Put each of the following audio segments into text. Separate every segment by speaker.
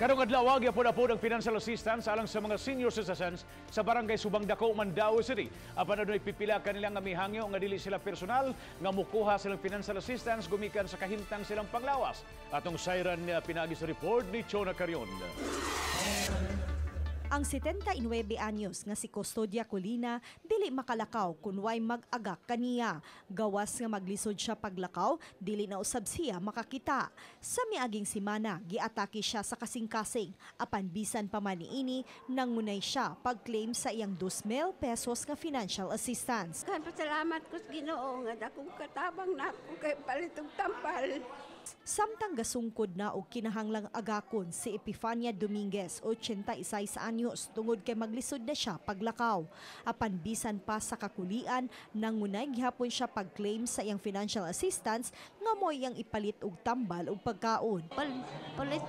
Speaker 1: Karong adlaw gyapon-apod ang financial assistance alang sa mga senior citizens sa barangay Subang Dako, Mandaue City. Apan adunay pipila kanilang nga mihangyo nga dili sila personal nga mukuha silang financial assistance gumikan sa kahimtang silang panglawas. Atong sayran nga pinaagi sa report ni Chona Carion.
Speaker 2: Ang 79 anyos nga si Custodia Colina dili makalakaw kun way mag-agak kaniya. Gawas nga maglisod siya paglakaw, dili na usab siya makakita. Sa miaging semana, giatake siya sa kasing-kasing. Apan bisan pa man niini, nangunay siya pag-claim sa iyang 2,000 pesos nga financial assistance.
Speaker 3: Pasalamat ko sa Ginoo nga akong katabang na ako kay palitong tampal.
Speaker 2: Samtang gasungkod na og kinahanglang agakon si Epifania Dominguez, 86 anyos, tungod kay maglisod na siya paglakaw. Apan bisan pa sa kakulian, nangunay gihapon siya pag-claim sa iyang financial assistance nga mo iyang ipalit og tambal og pagkaon.
Speaker 3: Palit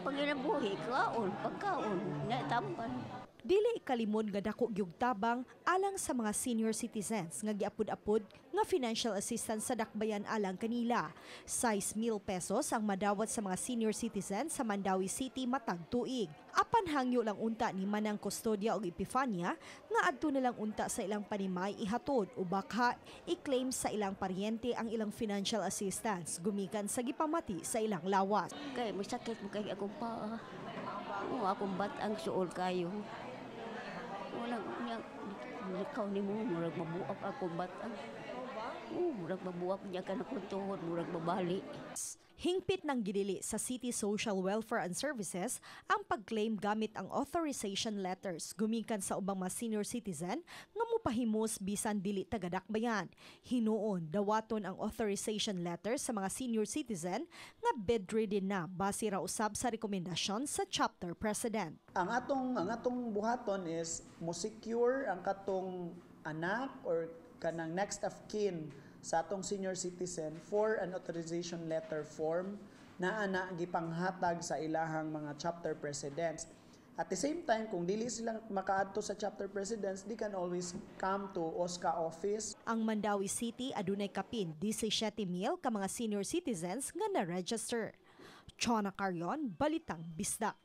Speaker 3: panginabuhi, kaon, pagkaon, na tambal.
Speaker 2: Dili ikalimod nga dako gyud tabang alang sa mga senior citizens nga giapod-apod nga financial assistance sa dakbayan alang kanila. 6,000 pesos ang madawat sa mga senior citizens sa Mandaue City matag tuig. Apan hangyo lang unta ni Manang Custodia og Epifania nga adto na lang unta sa ilang panimay ihatod o baka i-claim sa ilang paryente ang ilang financial assistance gumikan sa gipamati sa ilang lawas.
Speaker 3: Kay masakit mo kay akong paa. Akong batang suol kayo. Walang niya likaw ni mo, murag mabuak ako batang. Murag mabuak niya ka na kuntuhod, murag mabali.
Speaker 2: Hingpit ng gidili sa City Social Welfare and Services ang pag-claim gamit ang authorization letters gumikan sa ubang mga senior citizen nga mopahimos bisan dili taga-dakbayan. Hinuon dawaton ang authorization letters sa mga senior citizen nga bedridden na base ra usab sa rekomendasyon sa chapter president.
Speaker 4: Ang atong buhaton is mo secure ang katong anak or kanang next of kin sa atong senior citizen for an authorization letter form na gipanghatag sa ilahang mga chapter presidents. At the same time, kung dili sila makaadto sa chapter presidents, they can always come to OSCA office.
Speaker 2: Ang Mandaue City adunay kapin 17,000 ka mga senior citizens nga na-register. Chona Carion, Balitang Bisdak.